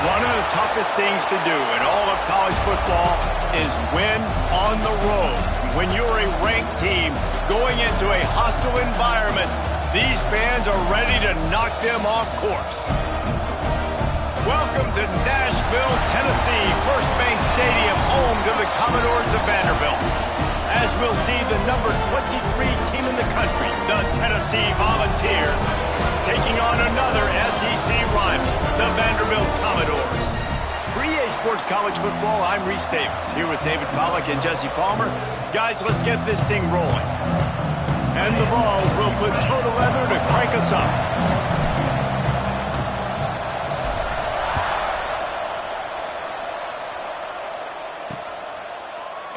One of the toughest things to do in all of college football is win on the road. When you're a ranked team going into a hostile environment, these fans are ready to knock them off course. Welcome to Nashville, Tennessee, First Bank Stadium, home to the Commodores of Vanderbilt. As we'll see the number 23 team in the country, the Tennessee Volunteers, taking on another SEC rival, the Vanderbilt Commodores. For EA Sports College Football, I'm Reese Davis, here with David Pollack and Jesse Palmer. Guys, let's get this thing rolling. And the Vols will put total leather to crank us up.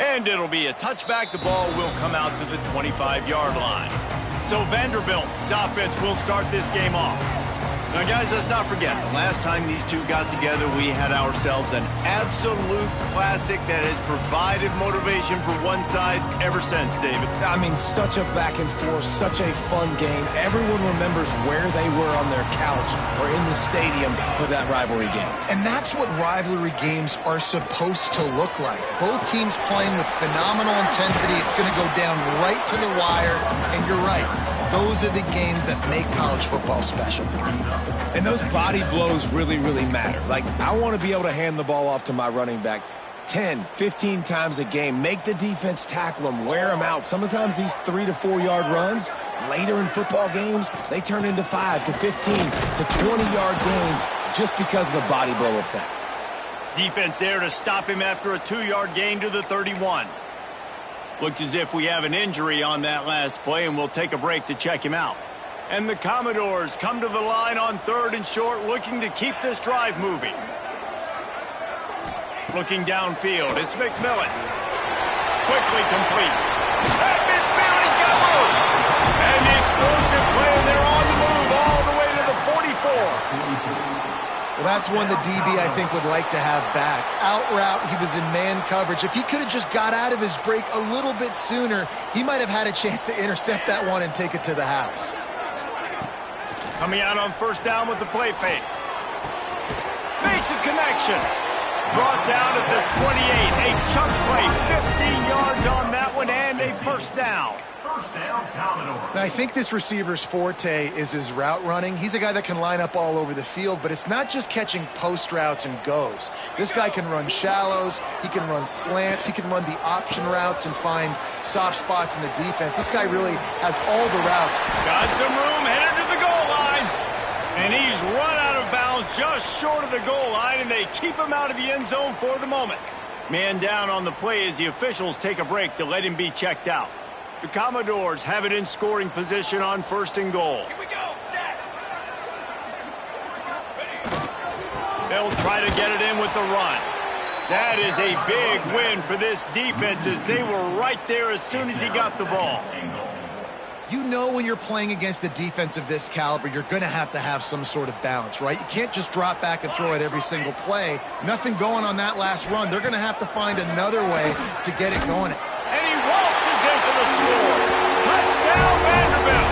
And it'll be a touchback. The ball will come out to the 25-yard line. So Vanderbilt's offense will start this game off. Now, guys, let's not forget, the last time these two got together, we had ourselves an absolute classic that has provided motivation for one side ever since, David. I mean, such a back and forth, such a fun game. Everyone remembers where they were on their couch or in the stadium for that rivalry game. And that's what rivalry games are supposed to look like. Both teams playing with phenomenal intensity. It's going to go down right to the wire, and you're right. Those are the games that make college football special. And those body blows really, really matter. Like, I want to be able to hand the ball off to my running back 10, 15 times a game. Make the defense tackle them, wear them out. Sometimes these 3 to 4 yard runs, later in football games, they turn into 5 to 15 to 20-yard games just because of the body blow effect. Defense there to stop him after a 2-yard gain to the 31. Looks as if we have an injury on that last play, and we'll take a break to check him out. And the Commodores come to the line on 3rd and short, looking to keep this drive moving. Looking downfield, it's McMillan. Quickly complete. At midfield, he's got room. And the explosive play, and they're on the move all the way to the 44. Well, that's one the DB, I think, would like to have back. Out route, he was in man coverage. If he could have just got out of his break a little bit sooner, he might have had a chance to intercept that one and take it to the house. Coming out on 1st down with the play fake. Makes a connection. Brought down at the 28. A chunk play, 15 yards on that one, and a 1st down. Now, I think this receiver's forte is his route running. He's a guy that can line up all over the field, but it's not just catching post routes and goes. This guy can run shallows, he can run slants, he can run the option routes and find soft spots in the defense. This guy really has all the routes. Got some room, headed to the goal line. And he's run out of bounds just short of the goal line, and they keep him out of the end zone for the moment. Man down on the play as the officials take a break to let him be checked out. The Commodores have it in scoring position on 1st and goal. Here we go, set. They'll try to get it in with the run. That is a big win for this defense as they were right there as soon as he got the ball. You know when you're playing against a defense of this caliber, you're going to have some sort of balance, right? You can't just drop back and throw it every single play. Nothing going on that last run. They're going to have to find another way to get it going. And he waltzes in for the score. Touchdown, Vanderbilt.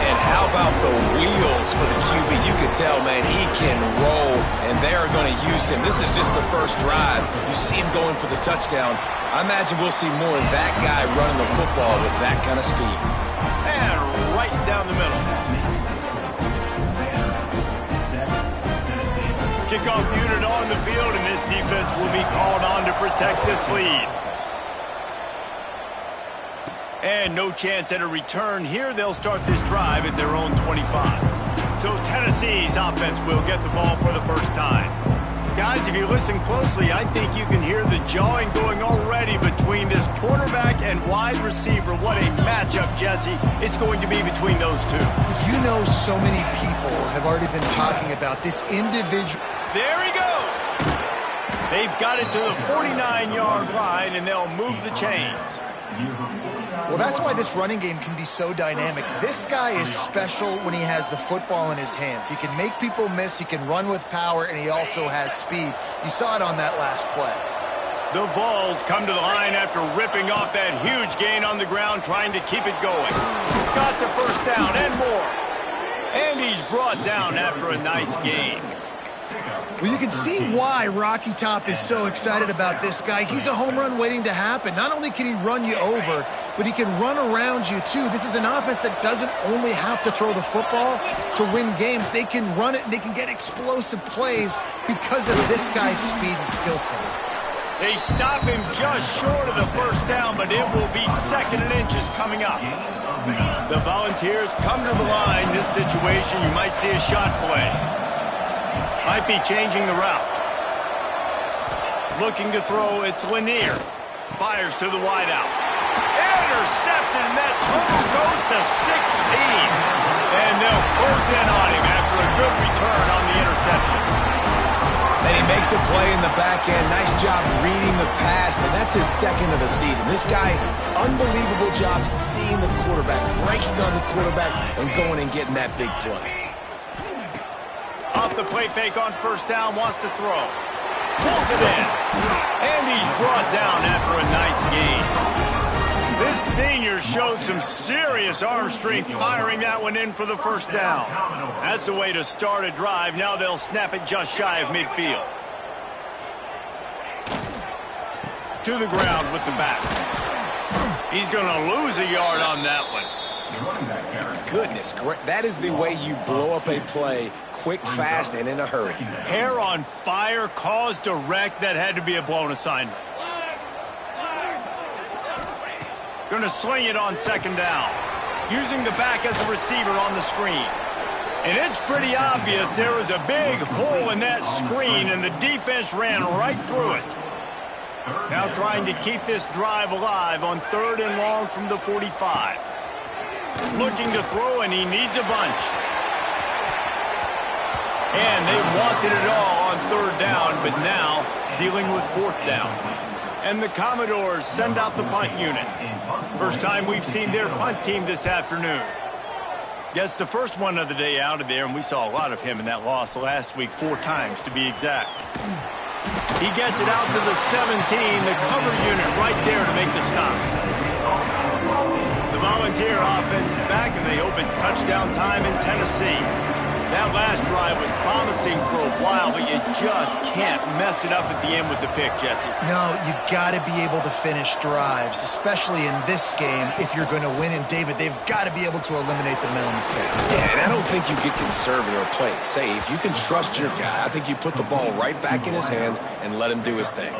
And how about the wheels for the QB? You could tell, man, he can roll, and they are going to use him. This is just the first drive. You see him going for the touchdown. I imagine we'll see more of that guy running the football with that kind of speed. And right down the middle. Kickoff unit on the field, and this defense will be called on to protect this lead. And no chance at a return here. They'll start this drive at their own 25. So Tennessee's offense will get the ball for the first time. Guys, if you listen closely, I think you can hear the jawing going already between this quarterback and wide receiver. What a matchup, Jesse, it's going to be between those two. You know, so many people have already been talking about this individual. There he goes. They've got it to the 49-yard line, and they'll move the chains. Well, that's why this running game can be so dynamic. This guy is special when he has the football in his hands. He can make people miss, he can run with power, and he also has speed. You saw it on that last play. The Vols come to the line after ripping off that huge gain on the ground, trying to keep it going. Got the 1st down and more. And he's brought down after a nice gain. Well, you can see why Rocky Top is so excited about this guy. He's a home run waiting to happen. Not only can he run you over, but he can run around you too. This is an offense that doesn't only have to throw the football to win games. They can run it and they can get explosive plays because of this guy's speed and skill set. They stop him just short of the first down, but it will be 2nd and inches coming up. The Volunteers come to the line. This situation, you might see a shot play. Might be changing the route. Looking to throw, it's Lanier. Fires to the wideout. Intercepted, and that total goes to 16. And they'll close in on him after a good return on the interception. And he makes a play in the back end. Nice job reading the pass, and that's his 2nd of the season. This guy, unbelievable job seeing the quarterback, breaking on the quarterback, and going and getting that big play. Off the play fake on first down, wants to throw. Pulls it in. And he's brought down after a nice gain. This senior showed some serious arm strength firing that one in for the first down. That's the way to start a drive. Now they'll snap it just shy of midfield. To the ground with the back. He's going to lose a yard on that one. Goodness, that is the way you blow up a play, quick, fast, and in a hurry. Hair on fire, caused a wreck. That had to be a blown assignment. Going to sling it on 2nd down. Using the back as a receiver on the screen. And it's pretty obvious there was a big hole in that screen, and the defense ran right through it. Now trying to keep this drive alive on 3rd and long from the 45. Looking to throw, and he needs a bunch. And they wanted it all on 3rd down, but now dealing with 4th down. And the Commodores send out the punt unit. First time we've seen their punt team this afternoon. Gets the first one of the day out of there, and we saw a lot of him in that loss last week, 4 times to be exact. He gets it out to the 17, the cover unit right there to make the stop. The Volunteer offense is back, and they hope it's touchdown time in Tennessee. That last drive was promising for a while, but you just can't mess it up at the end with the pick, Jesse. No, you got to be able to finish drives, especially in this game if you're going to win. And, David, they've got to be able to eliminate the mental mistake. Yeah, and I don't think you get conservative or play it safe. You can trust your guy. I think you put the ball right back in his hands and let him do his thing.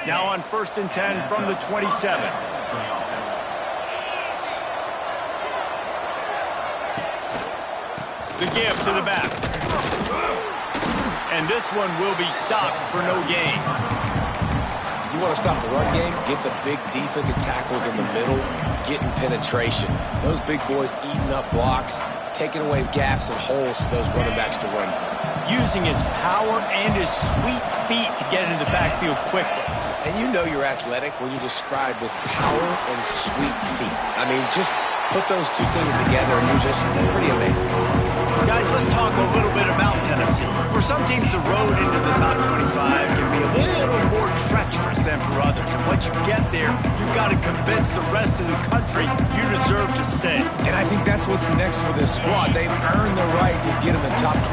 Now on 1st and 10 from the 27. The give to the back. And this one will be stopped for no gain. You want to stop the run game? Get the big defensive tackles in the middle, getting penetration. Those big boys eating up blocks, taking away gaps and holes for those running backs to run through. Using his power and his sweet feet to get into the backfield quickly. And you know you're athletic when you're described with power and sweet feet. I mean, just put those two things together and you're just pretty amazing. Guys, let's talk a little bit about Tennessee. For some teams, the road into the top 25 can be a little more treacherous than for others. And once you get there, you've got to convince the rest of the country you deserve to stay. And I think that's what's next for this squad. They've earned the right to get in the top 25.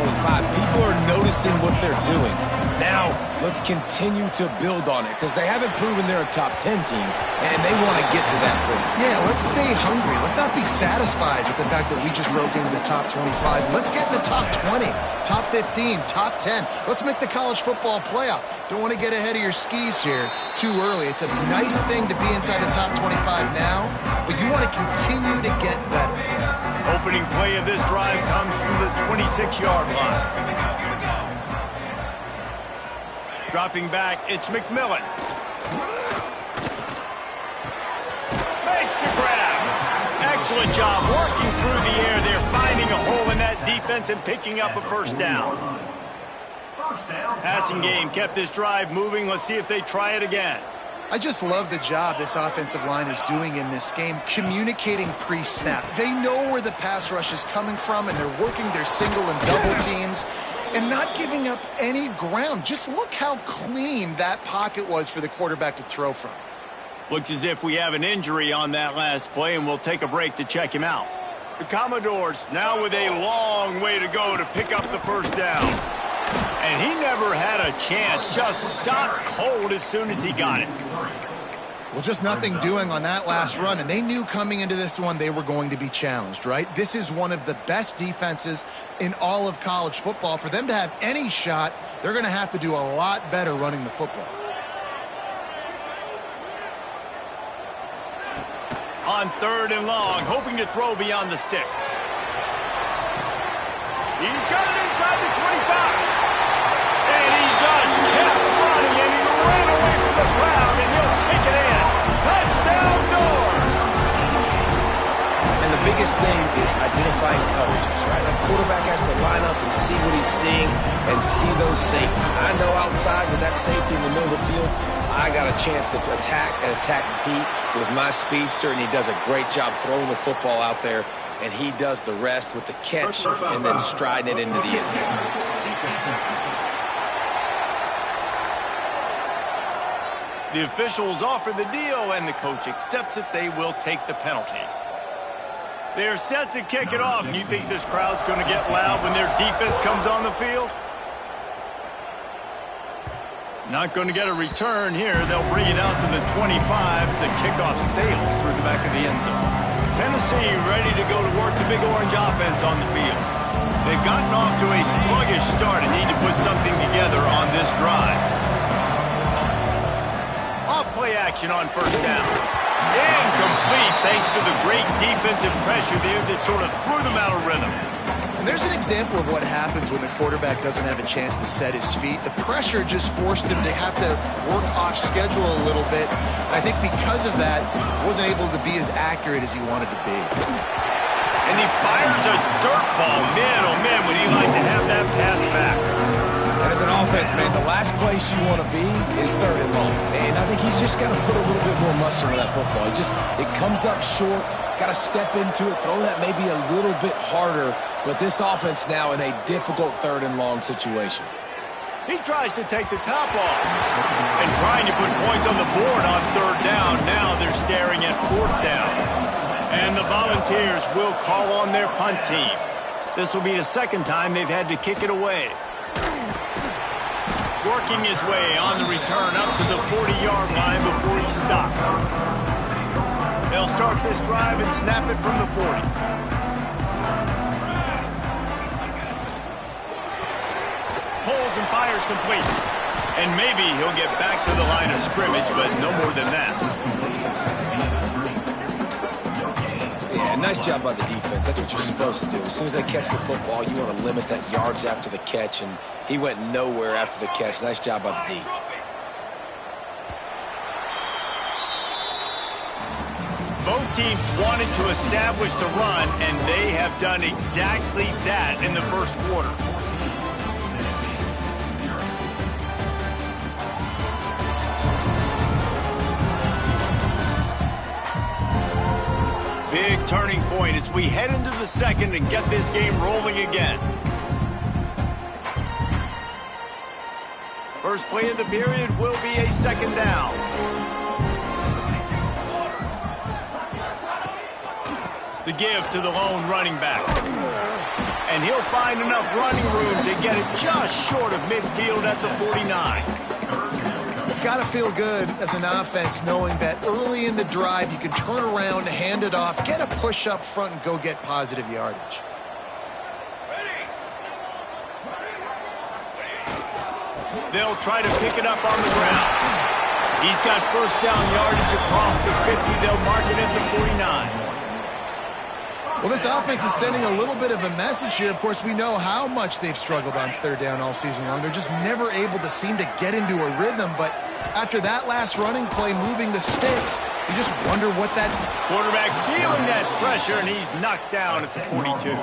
People are noticing what they're doing. Now, let's continue to build on it because they haven't proven they're a top 10 team, and they want to get to that point. Yeah, let's stay hungry. Let's not be satisfied with the fact that we just broke into the top 25. Let's get in the top 20, top 15, top 10. Let's make the college football playoff. Don't want to get ahead of your skis here too early. It's a nice thing to be inside the top 25 now, but you want to continue to get better. Opening play of this drive comes from the 26-yard line. Dropping back, it's McMillan. Makes the grab. Excellent job working through the air there, finding a hole in that defense and picking up a first down. Passing game kept this drive moving. Let's see if they try it again. I just love the job this offensive line is doing in this game, communicating pre-snap. They know where the pass rush is coming from, and they're working their single and double teams and not giving up any ground. Just look how clean that pocket was for the quarterback to throw from. Looks as if we have an injury on that last play, and we'll take a break to check him out. The Commodores now with a long way to go to pick up the first down. And he never had a chance. Just stopped cold as soon as he got it. Well, just nothing doing on that last run, and they knew coming into this one they were going to be challenged, right? This is one of the best defenses in all of college football. For them to have any shot, they're going to have to do a lot better running the football. On 3rd and long, hoping to throw beyond the sticks. He's got it inside the 25. And he just kept running, and he ran away from the crowd, and he'll take it in. Touchdown, Doors! And the biggest thing is identifying coverages, right? Like quarterback has to line up and see what he's seeing and see those safeties. I know outside with that safety in the middle of the field, I got a chance to attack and attack deep with my speedster, and he does a great job throwing the football out there, and he does the rest with the catch and then striding it into the end zone. The officials offer the deal, and the coach accepts it. They will take the penalty. They're set to kick it off, and you think this crowd's going to get loud when their defense comes on the field? Not going to get a return here. They'll bring it out to the 25 as the kickoff sails through the back of the end zone. Tennessee ready to go to work the big orange offense on the field. They've gotten off to a sluggish start and need to put something together on this drive. Off-play action on 1st down. Incomplete thanks to the great defensive pressure there that sort of threw them out of rhythm. And there's an example of what happens when the quarterback doesn't have a chance to set his feet. The pressure just forced him to have to work off schedule a little bit. And I think because of that, he wasn't able to be as accurate as he wanted to be. And he fires a dirt ball. Man, oh man, would he like to have that pass back. And as an offense, man, the last place you want to be is 3rd and long. And I think he's just got to put a little bit more mustard on that football. It comes up short. Got to step into it, throw that maybe a little bit harder. But this offense now in a difficult 3rd and long situation. He tries to take the top off. And trying to put points on the board on 3rd down. Now they're staring at 4th down. And the Volunteers will call on their punt team. This will be the 2nd time they've had to kick it away. Working his way on the return up to the 40-yard line before he stopped. They'll start this drive and snap it from the 40. Pulls and fires complete. And maybe he'll get back to the line of scrimmage, but no more than that. Yeah, nice job by the defense. That's what you're supposed to do. As soon as they catch the football, you want to limit that yards after the catch, and he went nowhere after the catch. Nice job by the D. Both teams wanted to establish the run, and they have done exactly that in the 1st quarter. Big turning point as we head into the 2nd and get this game rolling again. First play of the period will be a 2nd down. The give to the lone running back. And he'll find enough running room to get it just short of midfield at the 49. It's got to feel good as an offense knowing that early in the drive you can turn around, hand it off, get a push up front, and go get positive yardage. They'll try to pick it up on the ground. He's got 1st down yardage across the 50. They'll mark it at the 49. Well, this offense is sending a little bit of a message here. Of course, we know how much they've struggled on 3rd down all season long. They're just never able to seem to get into a rhythm. But after that last running play, moving the sticks, you just wonder what that... Quarterback feeling that pressure, and he's knocked down at the 42.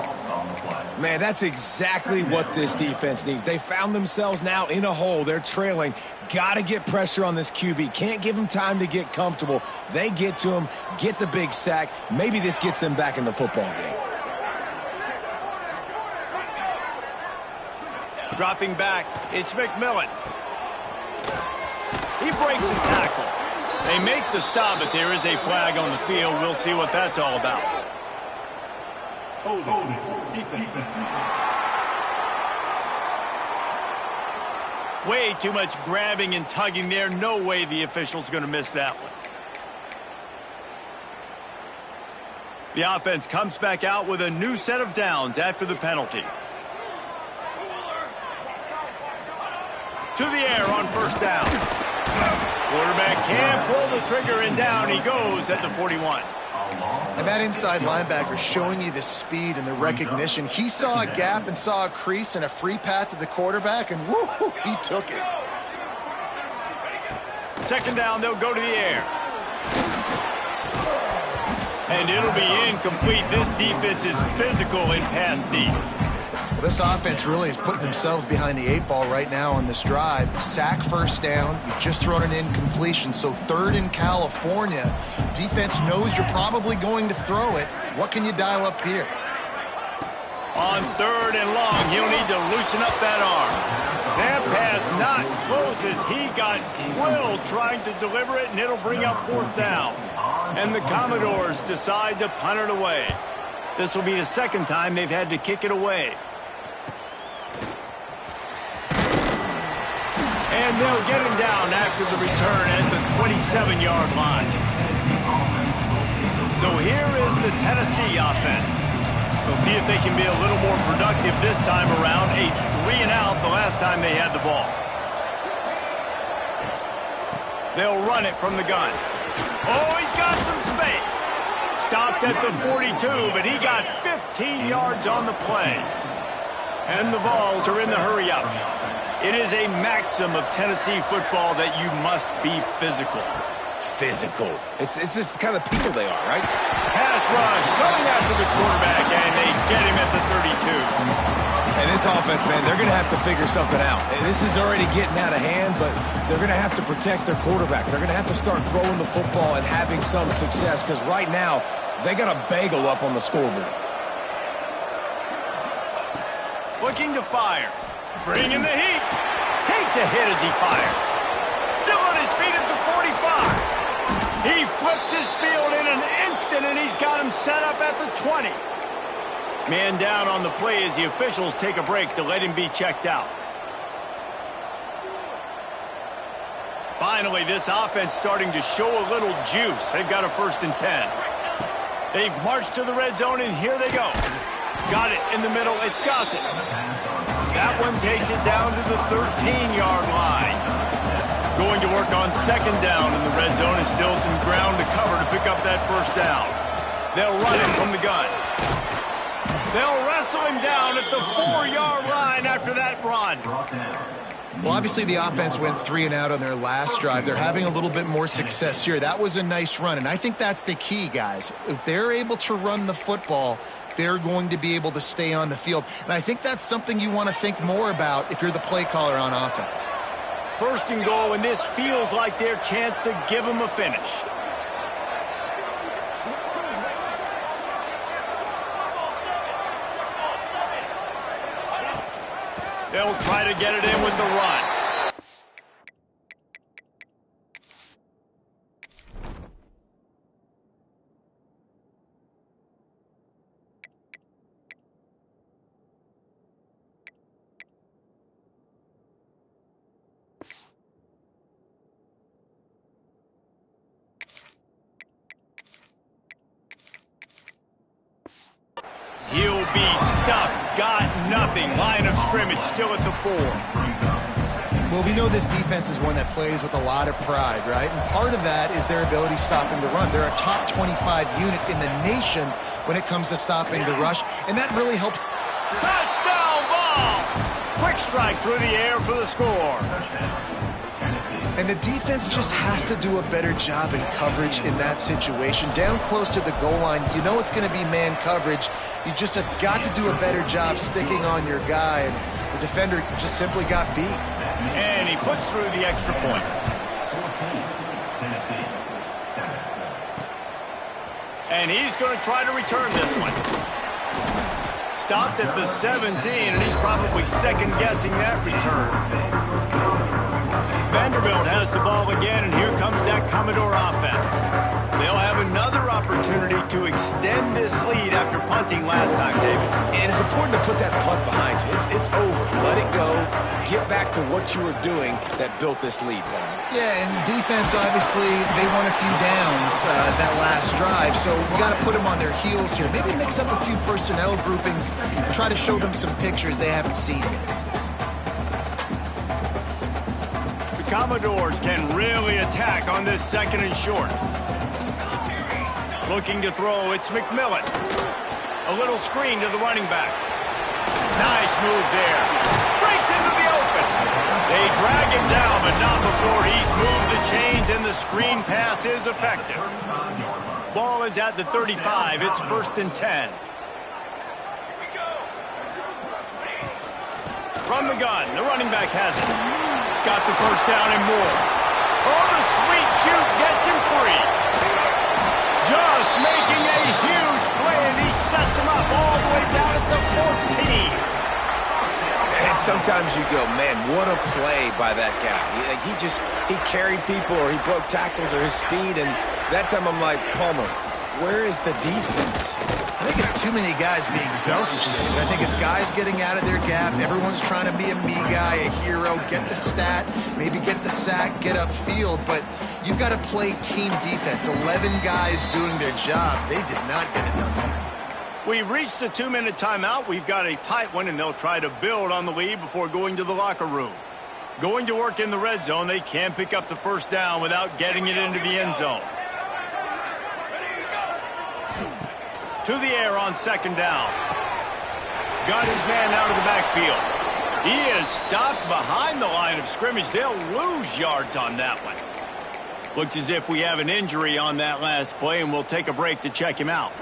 Man, that's exactly what this defense needs. They found themselves now in a hole. They're trailing. Got to get pressure on this QB. Can't give him time to get comfortable. They get to him, get the big sack. Maybe this gets them back in the football game. Dropping back, it's McMillan. He breaks the tackle. They make the stop, but there is a flag on the field. We'll see what that's all about. Way too much grabbing and tugging there. No way the official's going to miss that one. The offense comes back out with a new set of downs after the penalty. To the air on first down. Quarterback can't pull the trigger, and down he goes at the 41. And that inside linebacker showing you the speed and the recognition. He saw a gap and saw a crease and a free path to the quarterback, and woo, he took it. Second down, they'll go to the air. And it'll be incomplete. This defense is physical in pass deep. Well, this offense really is putting themselves behind the 8 ball right now on this drive. Sack first down. You've just thrown an incompletion, so third in California. Defense knows you're probably going to throw it. What can you dial up here? On third and long, he'll need to loosen up that arm. That pass not close as he got drilled trying to deliver it, and it'll bring up fourth down. And the Commodores decide to punt it away. This will be the second time they've had to kick it away. And they'll get him down after the return at the 27-yard line. So here is the Tennessee offense. We'll see if they can be a little more productive this time around. A 3-and-out the last time they had the ball. They'll run it from the gun. Oh, he's got some space. Stopped at the 42, but he got 15 yards on the play. And the Vols are in the hurry-up. It is a maxim of Tennessee football that you must be physical. Physical. It's this kind of people they are, right? Pass rush coming after the quarterback, and they get him at the 32. And this offense, man, they're going to have to figure something out. This is already getting out of hand, but they're going to have to protect their quarterback. They're going to have to start throwing the football and having some success, because right now, they got a bagel up on the scoreboard. Looking to fire. Bringing the heat. Takes a hit as he fires. Still on his feet at the 45. He flips his field in an instant, and he's got him set up at the 20. Man down on the play as the officials take a break to let him be checked out. Finally, this offense starting to show a little juice. They've got a 1st and 10. They've marched to the red zone, and here they go. Got it in the middle. It's Gossett. That one takes it down to the 13-yard line. Going to work on second down in the red zone, and still some ground to cover to pick up that first down. They'll run it from the gun. They'll wrestle him down at the 4-yard line after that run. Well, obviously the offense went 3-and-out on their last drive. They're having a little bit more success here. That was a nice run, and I think that's the key, guys. If they're able to run the football, they're going to be able to stay on the field. And I think that's something you want to think more about if you're the play caller on offense. 1st and goal, and this feels like their chance to give them a finish. They'll try to get it in with the run. He'll be stuck. Got nothing. Line of scrimmage still at the 4. Well, we know this defense is one that plays with a lot of pride, right? And part of that is their ability stopping the run. They're a top 25 unit in the nation when it comes to stopping the rush, and that really helps. Touchdown ball! Quick strike through the air for the score. And the defense just has to do a better job in coverage in that situation. Down close to the goal line, you know it's going to be man coverage. You just have got to do a better job sticking on your guy, and the defender just simply got beat. And he puts through the extra point. And he's going to try to return this one. Stopped at the 17, and he's probably second-guessing that return. Vanderbilt has the ball again, and here comes that Commodore offense. They'll have another opportunity to extend this lead after punting. punting last time, David. And it's important to put that punt behind you. It's over. Let it go. Get back to what you were doing that built this lead, Palmer. Yeah, and defense, obviously, they won a few downs that last drive, so we got to put them on their heels here. Maybe mix up a few personnel groupings and try to show them some pictures they haven't seen yet. The Commodores can really attack on this 2nd and short. Looking to throw, it's McMillan. A little screen to the running back. Nice move there. Breaks into the open. They drag him down, but not before he's moved the chains, and the screen pass is effective. Ball is at the 35. It's 1st and 10. From the gun, the running back has it. Got the first down and more. Oh, the sweet juke gets him free. Just making a huge play, and he sets him up all the way down at the 14. And sometimes you go, man, what a play by that guy. He carried people, or he broke tackles, or his speed, and that time I'm like, Palmer, where is the defense? I think it's too many guys being selfish, David. I think it's guys getting out of their gap. Everyone's trying to be a me guy, a hero, get the stat, maybe get the sack, get upfield. But you've got to play team defense. 11 guys doing their job. They did not get it done. We've reached the 2-minute timeout. We've got a tight one, and they'll try to build on the lead before going to the locker room. Going to work in the red zone, they can pick up the first down without getting it into the end zone. To the air on 2nd down. Got his man out of the backfield. He is stopped behind the line of scrimmage. They'll lose yards on that one. Looks as if we have an injury on that last play, and we'll take a break to check him out.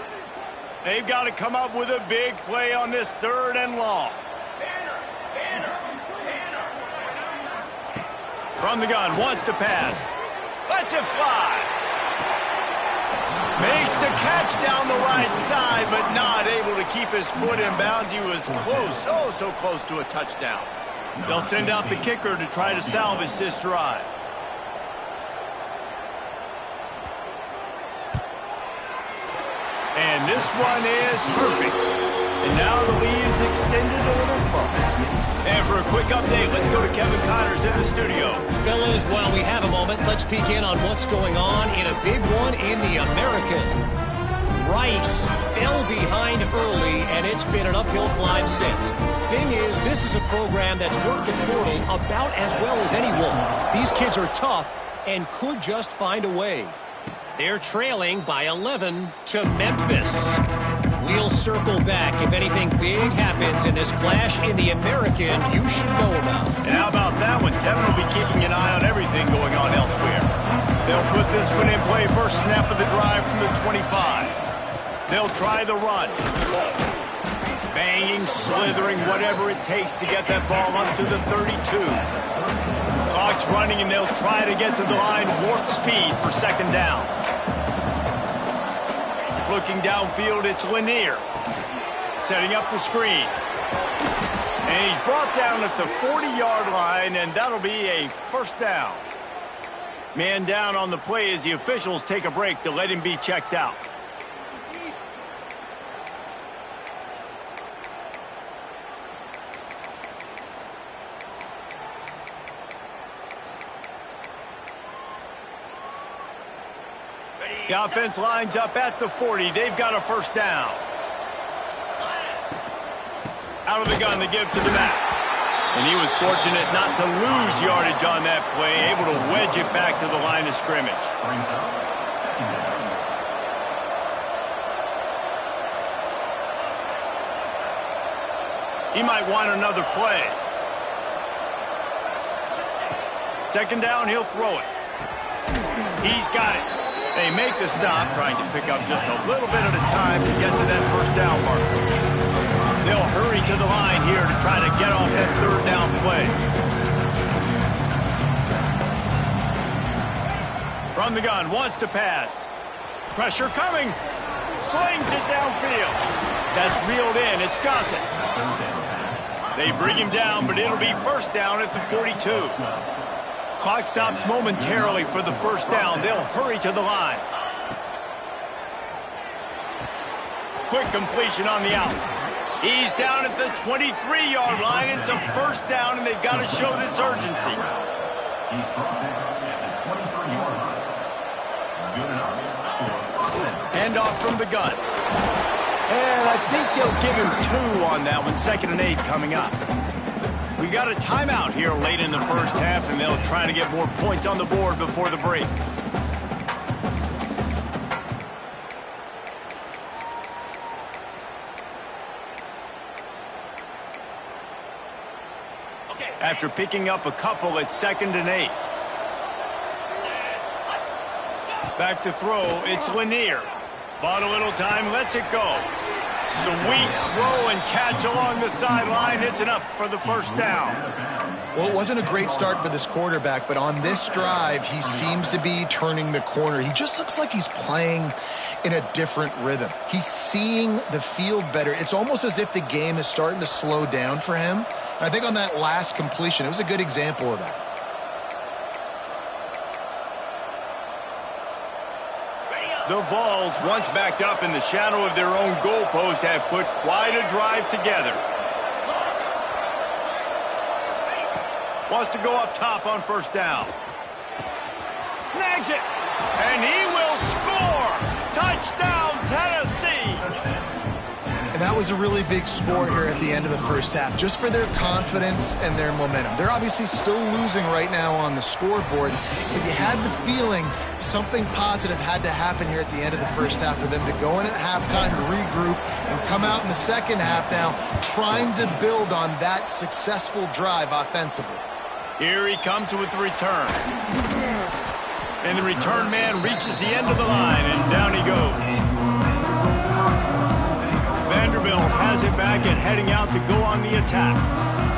They've got to come up with a big play on this 3rd and long. From the gun, wants to pass. Lets it fly. Makes the catch down the right side, but not able to keep his foot in bounds. He was close, oh so close to a touchdown. They'll send out the kicker to try to salvage this drive. And this one is perfect. And now the lead is extended a little further. And for a quick update, let's go to Kevin Connors in the studio. Fellas, while we have a moment, let's peek in on what's going on in a big one in the American. Rice fell behind early, and it's been an uphill climb since. Thing is, this is a program that's worked the portal about as well as anyone. These kids are tough and could just find a way. They're trailing by 11 to Memphis. We'll circle back if anything big happens in this clash in the American you should know about. And how about that one? Kevin will be keeping an eye on everything going on elsewhere. They'll put this one in play. First snap of the drive from the 25. They'll try the run. Banging, slithering, whatever it takes to get that ball up to the 32. Clock's running, and they'll try to get to the line. Warp speed for 2nd down. Looking downfield, it's Lanier. Setting up the screen. And he's brought down at the 40-yard line, and that'll be a first down. Man down on the play as the officials take a break to let him be checked out. The offense lines up at the 40. They've got a first down. Out of the gun to give to the back. And he was fortunate not to lose yardage on that play, able to wedge it back to the line of scrimmage. He might want another play. 2nd down, he'll throw it. He's got it. They make the stop, trying to pick up just a little bit at a time to get to that first down mark. They'll hurry to the line here to try to get off that 3rd down play. From the gun, wants to pass. Pressure coming. Slings it downfield. That's reeled in. It's Gossett. They bring him down, but it'll be first down at the 42. Clock stops momentarily for the first down. They'll hurry to the line. quick completion on the out. He's down at the 23-yard line. It's a first down, and they've got to show this urgency. Hand off from the gun. And I think they'll give him 2 on that one. 2nd and 8 coming up. We got a timeout here late in the first half, and they'll try to get more points on the board before the break. After picking up a couple, it's 2nd and 8. Back to throw, it's Lanier. Bought a little time, lets it go. Sweet throw and catch along the sideline. It's enough for the first down. Well, it wasn't a great start for this quarterback, but on this drive, he seems to be turning the corner. He just looks like he's playing in a different rhythm. He's seeing the field better. It's almost as if the game is starting to slow down for him. And I think on that last completion, it was a good example of that. The Vols, once backed up in the shadow of their own goalpost, have put quite a drive together. Wants to go up top on first down. Snags it. And he will score. Touchdown, Tennessee. And that was a really big score here at the end of the first half, just for their confidence and their momentum. They're obviously still losing right now on the scoreboard, but you had the feeling something positive had to happen here at the end of the first half for them to go in at halftime, regroup, and come out in the second half now trying to build on that successful drive offensively. Here he comes with the return. And the return man reaches the end of the line, and down he goes. Vanderbilt has it back and heading out to go on the attack.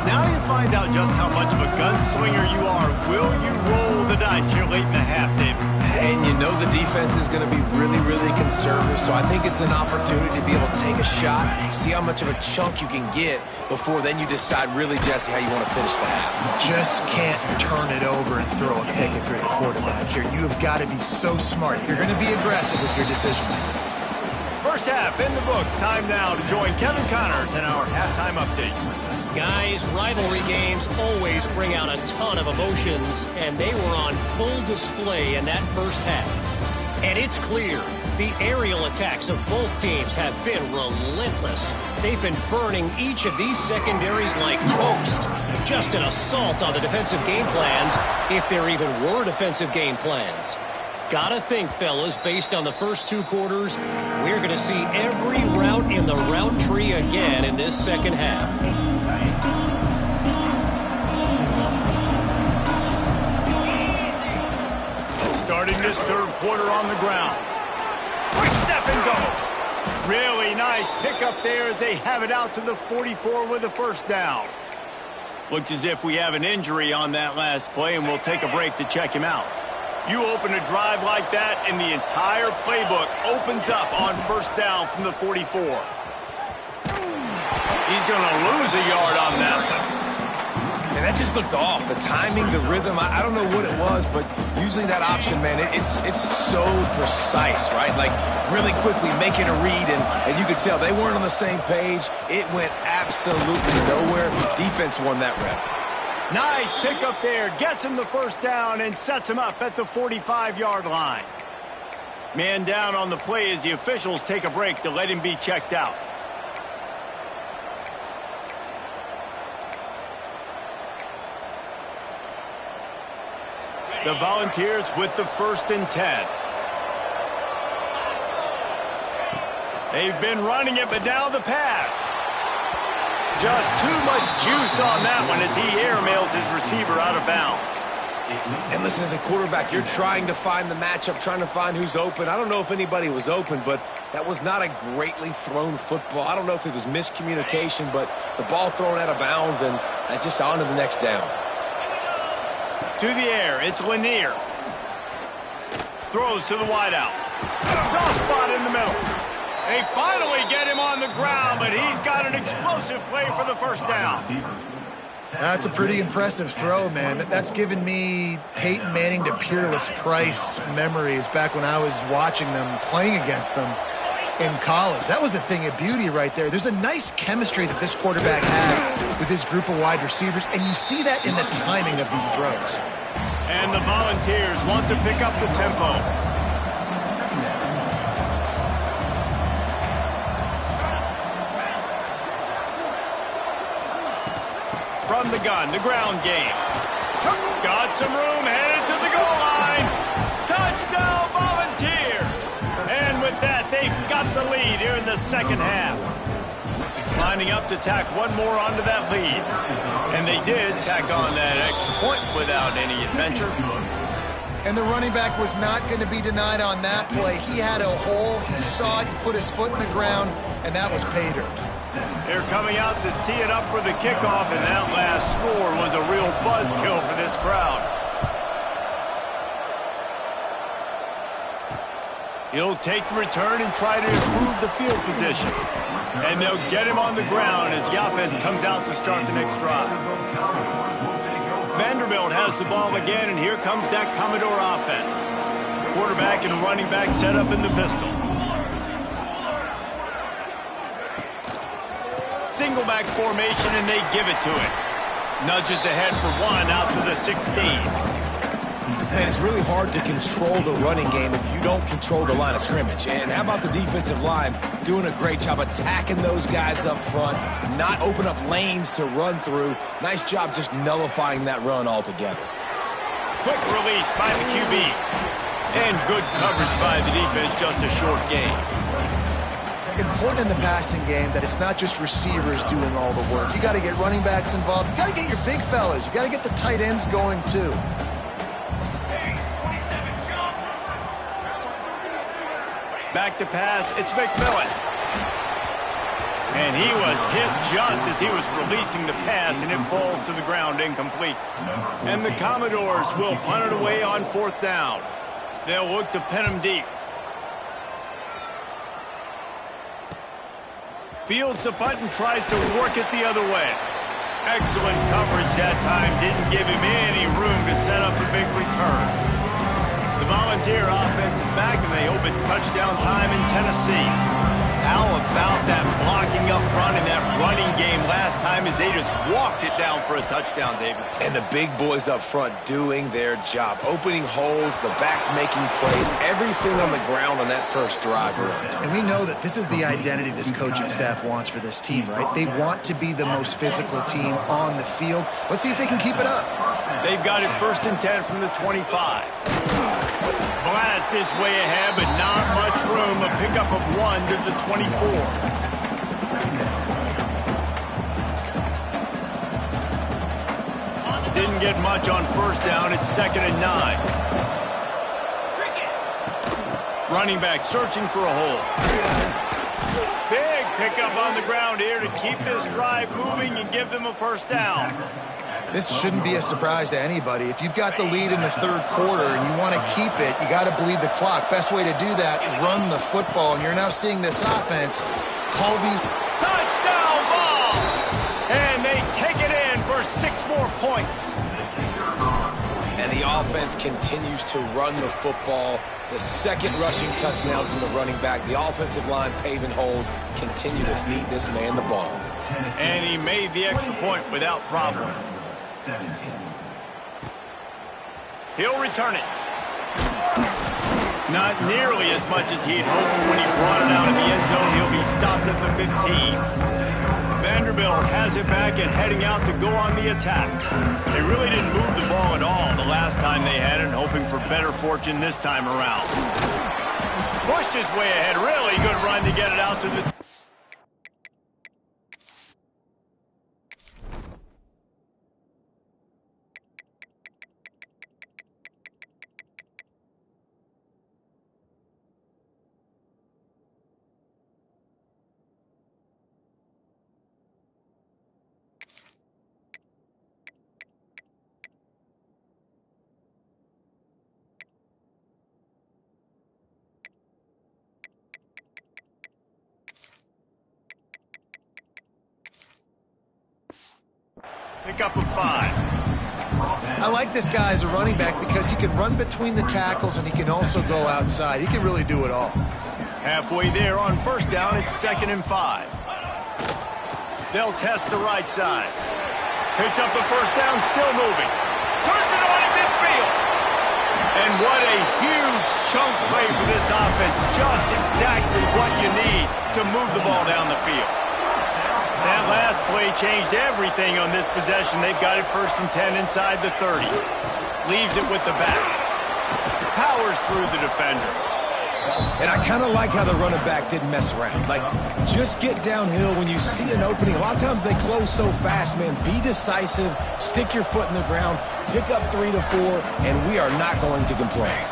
Now you find out just how much of a gunslinger you are. Will you roll the dice here late in the half, David? And you know the defense is going to be really, really conservative, so I think it's an opportunity to be able to take a shot, see how much of a chunk you can get before then you decide really, Jesse, how you want to finish the half. You just can't turn it over and throw a pick if you're the quarterback here. You have got to be so smart. You're going to be aggressive with your decision making. First half in the books. Time now to join Kevin Connors in our halftime update. Guys, rivalry games always bring out a ton of emotions, and they were on full display in that first half. And it's clear, the aerial attacks of both teams have been relentless. They've been burning each of these secondaries like toast. Just an assault on the defensive game plans, if there even were defensive game plans. Gotta think, fellas, based on the first 2 quarters, we're going to see every route in the route tree again in this second half. Starting this third quarter on the ground. Quick step and go. Really nice pickup there as they have it out to the 44 with a first down. Looks as if we have an injury on that last play, and we'll take a break to check him out. You open a drive like that, and the entire playbook opens up on first down from the 44. He's going to lose a yard on that one. And that just looked off. The timing, the rhythm, I don't know what it was, but usually that option, man, it's so precise, right? Like, really quickly making a read, and you could tell they weren't on the same page. It went absolutely nowhere. Defense won that rep. Nice pickup there. Gets him the first down and sets him up at the 45-yard line. Man down on the play as the officials take a break to let him be checked out. The Volunteers with the 1st and 10. They've been running it, but now the pass. Just too much juice on that one as he airmails his receiver out of bounds. And listen, as a quarterback, you're trying to find the matchup, trying to find who's open. I don't know if anybody was open, but that was not a greatly thrown football. I don't know if it was miscommunication, but the ball thrown out of bounds, and just on to the next down. To the air, it's Lanier. Throws to the wideout. Soft spot in the middle. They finally get him on the ground, but he's got an explosive play for the first down. That's a pretty impressive throw, man. That's given me Peyton Manning to Peerless Price memories back when I was watching them, playing against them. in college. That was a thing of beauty right there. There's a nice chemistry that this quarterback has with his group of wide receivers, and you see that in the timing of these throws. And the Volunteers want to pick up the tempo. From the gun, the ground game. Got some room, headed to the goal line. Touchdown, Volunteers! And with that, they've got the lead here in the second half. Lining up to tack one more onto that lead. And they did tack on that extra point without any adventure. And the running back was not going to be denied on that play. He had a hole, he saw it, he put his foot in the ground, and that was pay dirt. They're coming out to tee it up for the kickoff, and that last score was a real buzzkill for this crowd. He'll take the return and try to improve the field position. And they'll get him on the ground as the offense comes out to start the next drive. Vanderbilt has the ball again, and here comes that Commodore offense. Quarterback and running back set up in the pistol. Single back formation, and they give it to it. Nudges ahead for one out to the 16. And it's really hard to control the running game if you don't control the line of scrimmage. And how about the defensive line doing a great job attacking those guys up front, not open up lanes to run through. Nice job just nullifying that run altogether. Quick release by the QB. And good coverage by the defense, just a short gain. Important in the passing game that it's not just receivers doing all the work. You got to get running backs involved. You got to get your big fellas. You got to get the tight ends going too. Back to pass, it's McMillan. And he was hit just as he was releasing the pass, and it falls to the ground incomplete. And the Commodores will punt it away on fourth down. They'll look to pin him deep. Fields the punt and tries to work it the other way. Excellent coverage that time. Didn't give him any room to set up a big return. The Volunteer offense is back, and they hope it's touchdown time in Tennessee. How about that blocking up front and that running game last time as they just walked it down for a touchdown, David? And the big boys up front doing their job. Opening holes, the backs making plays, everything on the ground on that first drive. And we know that this is the identity this coaching staff wants for this team, right? They want to be the most physical team on the field. Let's see if they can keep it up. They've got it 1st and 10 from the 25. Blast is way ahead, but not much room. A pickup of 1 to the 24. Didn't get much on first down. It's 2nd and 9. Running back searching for a hole. Big pickup on the ground here to keep this drive moving and give them a first down. This shouldn't be a surprise to anybody. If you've got the lead in the 3rd quarter and you want to keep it, you got to bleed the clock. Best way to do that, run the football. And you're now seeing this offense call these touchdown balls. And they take it in for 6 more points. And the offense continues to run the football. The 2nd rushing touchdown from the running back. The offensive line paving holes, continue to feed this man the ball. And he made the extra point without problem. 17. He'll return it. Not nearly as much as he'd hoped when he brought it out of the end zone. He'll be stopped at the 15. Vanderbilt has it back and heading out to go on the attack. They really didn't move the ball at all the last time they had it, hoping for better fortune this time around. Pushed his way ahead. Really good run to get it out to the... Pickup of 5. I like this guy as a running back because he can run between the tackles and he can also go outside. He can really do it all. Halfway there on first down, it's 2nd and 5. They'll test the right side. Picks up the first down, still moving. Turns it on in midfield. And what a huge chunk play for this offense. Just exactly what you need to move the ball down the field. That last play changed everything on this possession. They've got it 1st and 10 inside the 30. Leaves it with the back. Powers through the defender. And I kind of like how the running back didn't mess around. Like, just get downhill when you see an opening. A lot of times they close so fast, man. Be decisive, stick your foot in the ground, pick up 3 to 4, and we are not going to complain.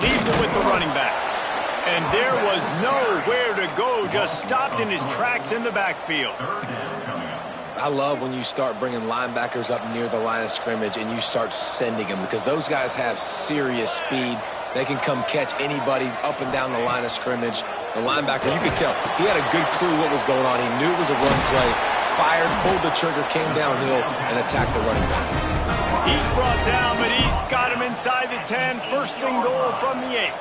Leaves it with the running back. And there was nowhere to go, just stopped in his tracks in the backfield. I love when you start bringing linebackers up near the line of scrimmage and you start sending them, because those guys have serious speed. They can come catch anybody up and down the line of scrimmage. The linebacker, you could tell, he had a good clue what was going on. He knew it was a run play, fired, pulled the trigger, came downhill, and attacked the running back. He's brought down, but he's got him inside the 10. 1st and goal from the 8.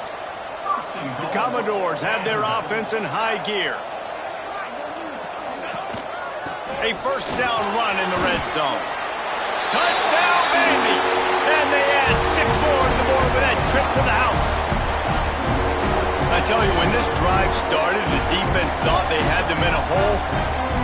The Commodores have their offense in high gear. A 1st down run in the red zone. Touchdown, Vandy! And they add 6 more to the board with that trip to the house. I tell you, when this drive started, the defense thought they had them in a hole.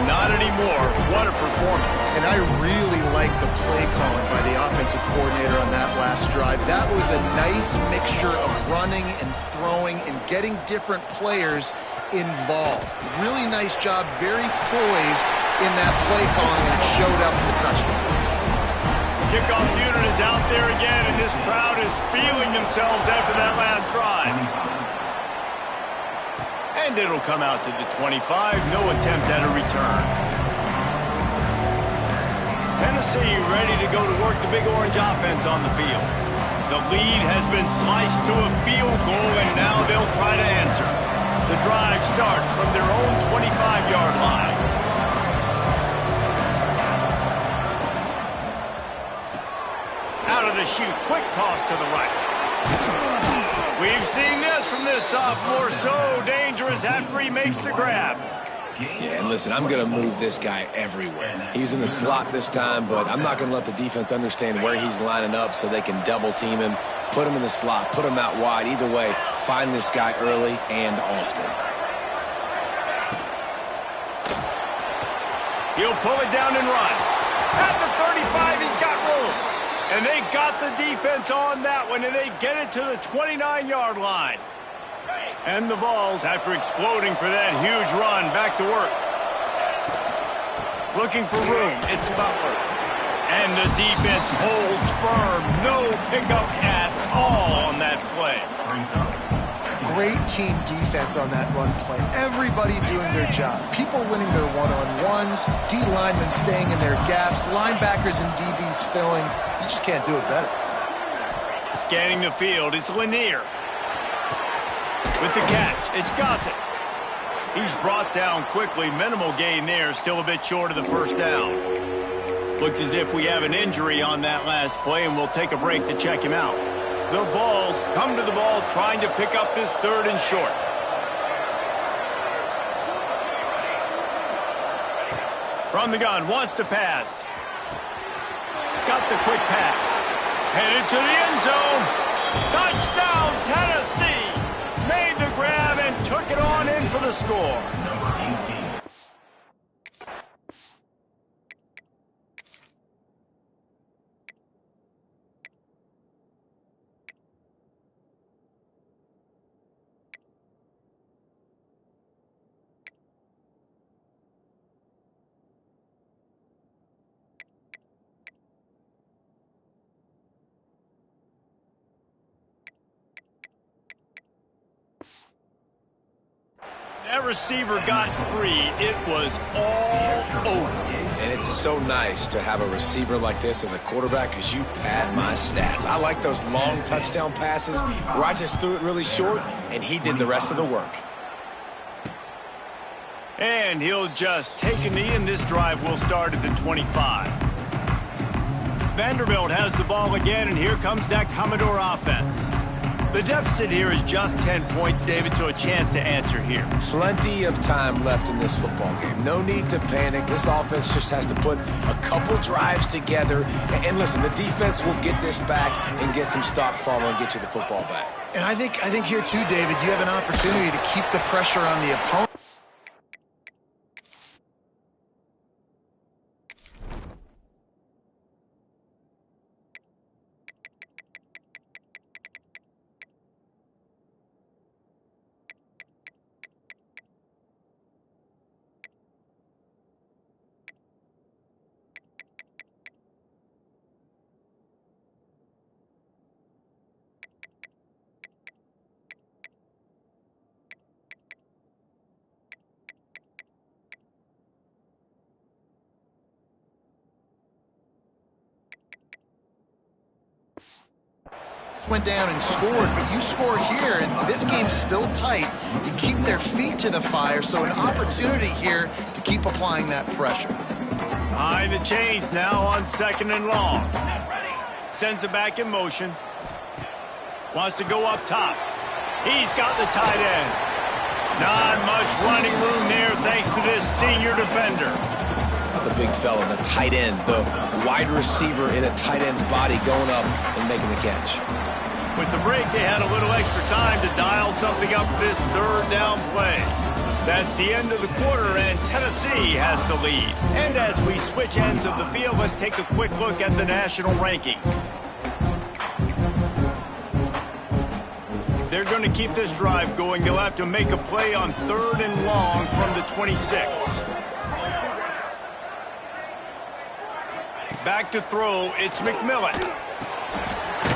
Not anymore. What a performance. And I really like the play calling by the offensive coordinator on that last drive. That was a nice mixture of running and throwing and getting different players involved. Really nice job, very poised in that play calling, and it showed up in the touchdown. Kickoff unit is out there again, and this crowd is feeling themselves after that last drive. And it'll come out to the 25. No attempt at a return. Tennessee ready to go to work the Big Orange offense on the field. The lead has been sliced to a field goal, and now they'll try to answer. The drive starts from their own 25-yard line. Out of the chute, quick toss to the right. We've seen this from this sophomore, so dangerous after he makes the grab. Yeah, and listen, I'm going to move this guy everywhere. He's in the slot this time, but I'm not going to let the defense understand where he's lining up so they can double team him, put him in the slot, put him out wide. Either way, find this guy early and often. He'll pull it down and run. At the 35, he's got room. And they got the defense on that one, and they get it to the 29-yard line. And the Vols, after exploding for that huge run, back to work. Looking for room, it's Butler. And the defense holds firm. No pickup at all on that play. Great team defense on that run play. Everybody doing their job. People winning their one-on-ones, D linemen staying in their gaps, linebackers and DBs filling. You just can't do it better. Scanning the field, it's Lanier. With the catch, it's Gossett. He's brought down quickly. Minimal gain there, still a bit short of the 1st down. Looks as if we have an injury on that last play, and we'll take a break to check him out. The Vols come to the ball trying to pick up this 3rd and short. From the gun, wants to pass. Got the quick pass. Headed to the end zone. Touchdown, Tennessee. Made the grab and took it on in for the score. Number 18. That receiver got free. It was all over. And it's so nice to have a receiver like this as a quarterback because you pad my stats. I like those long touchdown passes where I just threw it really short and he did the rest of the work. And he'll just take a knee, and this drive will start at the 25. Vanderbilt has the ball again, and here comes that Commodore offense. The deficit here is just 10 points, David, so a chance to answer here. Plenty of time left in this football game. No need to panic. This offense just has to put a couple drives together. And listen, the defense will get this back and get some stops following and get you the football back. And I think here too, David, you have an opportunity to keep the pressure on the opponent. Went down and scored, but you score here, and this game's still tight. You keep their feet to the fire, so an opportunity here to keep applying that pressure. Behind the chains now on 2nd and long. Sends it back in motion. Wants to go up top. He's got the tight end. Not much running room there thanks to this senior defender. The big fella, the tight end, the wide receiver in a tight end's body going up and making the catch. With the break, they had a little extra time to dial something up this 3rd down play. That's the end of the quarter, and Tennessee has the lead. And as we switch ends of the field, let's take a quick look at the national rankings. They're going to keep this drive going. They'll have to make a play on 3rd and long from the 26. Back to throw, it's McMillan.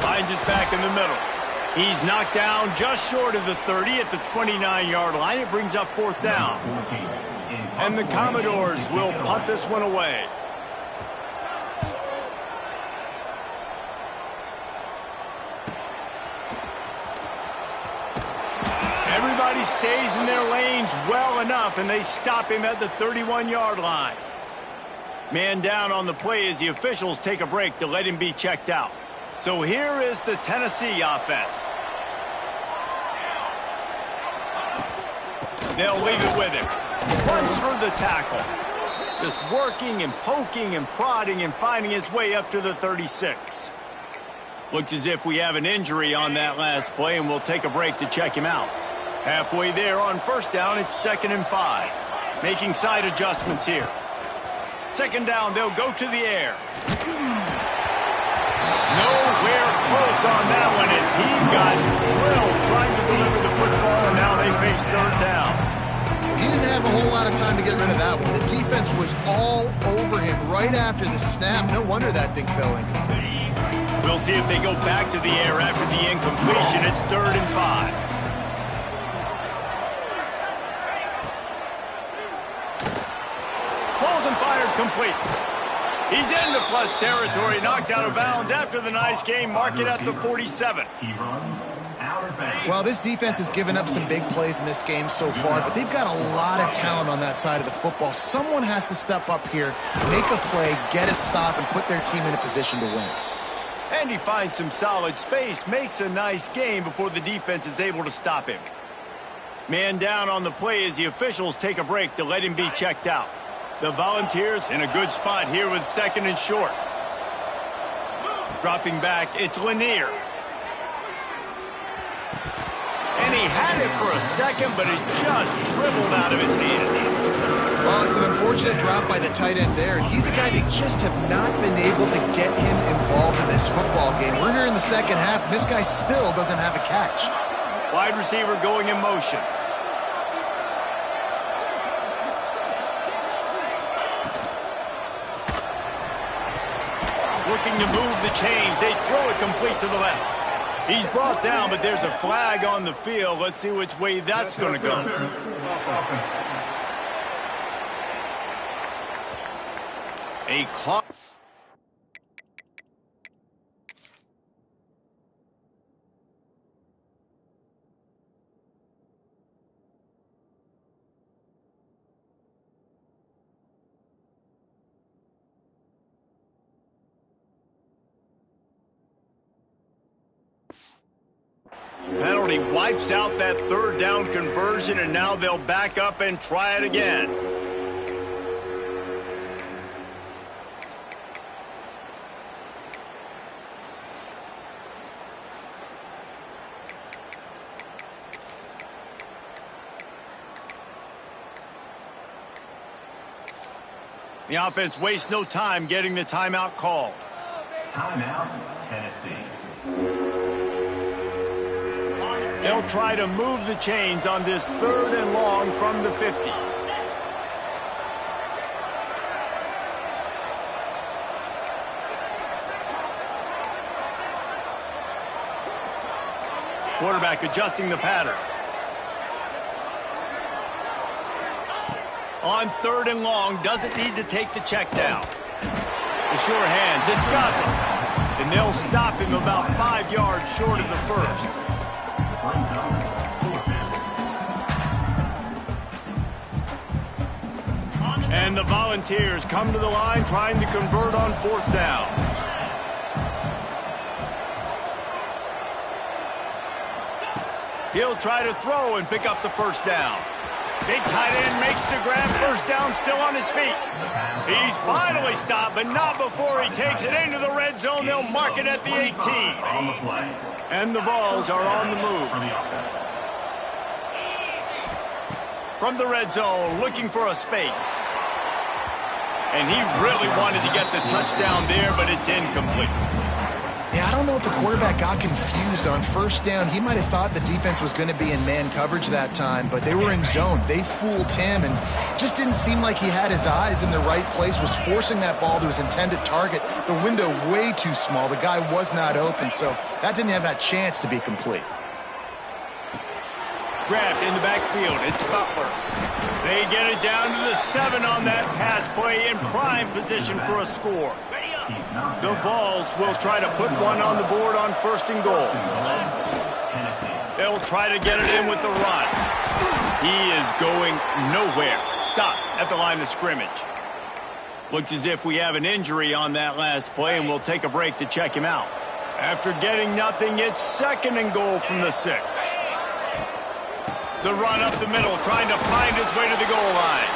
Finds his back in the middle. He's knocked down just short of the 30 at the 29-yard line. It brings up 4th down. And the Commodores will punt this one away. Everybody stays in their lanes well enough, and they stop him at the 31-yard line. Man down on the play as the officials take a break to let him be checked out. So here is the Tennessee offense. They'll leave it with him. Runs for the tackle. Just working and poking and prodding and finding his way up to the 36. Looks as if we have an injury on that last play, and we'll take a break to check him out. Halfway there on 1st down, it's 2nd and 5. Making side adjustments here. 2nd down, they'll go to the air. Nowhere close on that one as he got drilled trying to deliver the football, and now they face 3rd down. He didn't have a whole lot of time to get rid of that one. The defense was all over him right after the snap. No wonder that thing fell incomplete. We'll see if they go back to the air after the incompletion. It's 3rd and 5. Pulls and fired complete. He's into plus territory, knocked out of bounds after the nice game. Mark it at the 47. Well, this defense has given up some big plays in this game so far, but they've got a lot of talent on that side of the football. Someone has to step up here, make a play, get a stop, and put their team in a position to win. And he finds some solid space, makes a nice game before the defense is able to stop him. Man down on the play as the officials take a break to let him be checked out. The Volunteers in a good spot here with 2nd and short. Dropping back, it's Lanier. And he had it for a second, but it just dribbled out of his hands. Well, it's an unfortunate drop by the tight end there, and he's a guy they just have not been able to get him involved in this football game. We're here in the 2nd half, and this guy still doesn't have a catch. Wide receiver going in motion. Looking to move the chains. They throw it complete to the left. He's brought down, but there's a flag on the field. Let's see which way that's going to go. A clock. He wipes out that third down conversion, and now they'll back up and try it again. The offense wastes no time getting the timeout called. Timeout, Tennessee. They'll try to move the chains on this 3rd and long from the 50. Quarterback adjusting the pattern. On 3rd and long, doesn't need to take the check down. The sure hands, it's Gossett. And they'll stop him about 5 yards short of the first. And the Volunteers come to the line trying to convert on 4th down. He'll try to throw and pick up the first down. Big tight end makes the grab, first down, still on his feet. He's finally stopped, but not before he takes it into the red zone. They'll mark it at the 18. And the Vols are on the move. From the red zone, looking for a space. And he really wanted to get the touchdown there, but it's incomplete. Yeah, I don't know if the quarterback got confused on first down. He might have thought the defense was going to be in man coverage that time, but they were in zone. They fooled him and just didn't seem like he had his eyes in the right place, was forcing that ball to his intended target. The window way too small. The guy was not open, so that didn't have that chance to be complete. Grabbed in the backfield. It's Butler. They get it down to the 7 on that pass play in prime position for a score. The Vols will try to put one on the board on 1st and goal. They'll try to get it in with the run. He is going nowhere. Stop at the line of scrimmage. Looks as if we have an injury on that last play, and we'll take a break to check him out. After getting nothing, it's 2nd and goal from the 6. The run up the middle, trying to find his way to the goal line.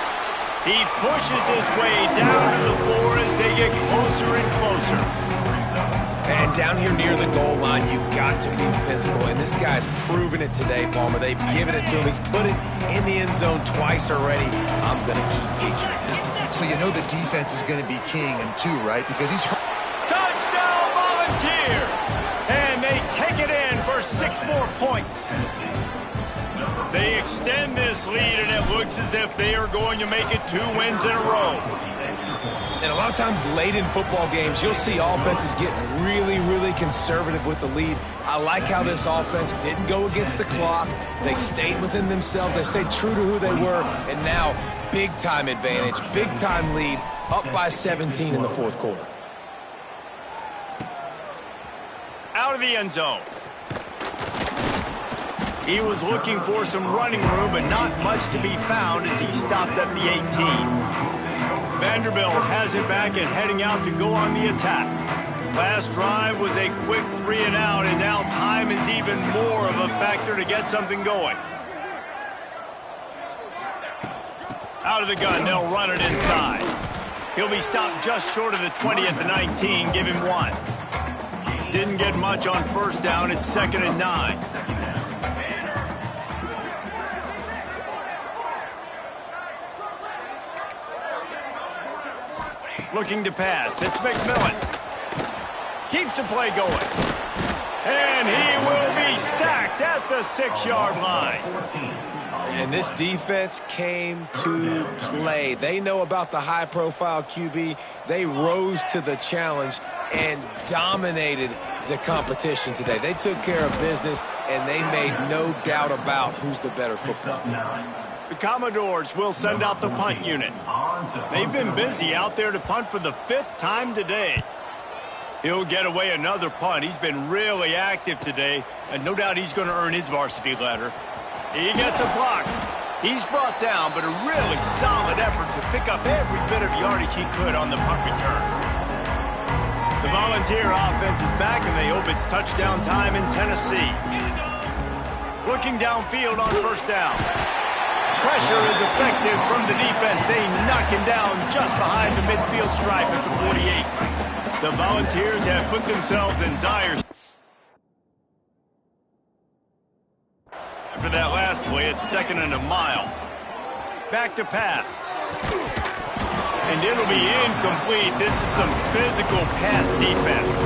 He pushes his way down to the 4 as they get closer and closer. And down here near the goal line, you've got to be physical. And this guy's proven it today, Palmer. They've given it to him. He's put it in the end zone twice already. I'm going to keep featuring him. So you know the defense is going to be keying him too, right? Because he's hurt. Touchdown, Volunteers! And they take it in for 6 more points. They extend this lead, and it looks as if they are going to make it 2 wins in a row. And a lot of times late in football games, you'll see offenses get really, really conservative with the lead. I like how this offense didn't go against the clock. They stayed within themselves. They stayed true to who they were. And now, big-time advantage, big-time lead, up by 17 in the 4th quarter. Out of the end zone. He was looking for some running room, but not much to be found as he stopped at the 18. Vanderbilt has it back and heading out to go on the attack. Last drive was a quick 3 and out, and now time is even more of a factor to get something going. Out of the gun, they'll run it inside. He'll be stopped just short of the 20 at the 19, give him 1. Didn't get much on first down, it's 2nd and 9. Looking to pass. It's McMillan. Keeps the play going. And he will be sacked at the 6-yard line. And this defense came to play. They know about the high-profile QB. They rose to the challenge and dominated the competition today. They took care of business, and they made no doubt about who's the better football team. The Commodores will send out the punt unit. They've been busy out there to punt for the 5th time today. He'll get away another punt. He's been really active today, and no doubt he's going to earn his varsity letter. He gets a block. He's brought down, but a really solid effort to pick up every bit of yardage he could on the punt return. The Volunteer offense is back, and they hope it's touchdown time in Tennessee. Looking downfield on first down. Pressure is effective from the defense. They knock him down just behind the midfield stripe at the 48. The Volunteers have put themselves in dire. After that last play, it's 2nd and a mile. Back to pass. And it'll be incomplete. This is some physical pass defense.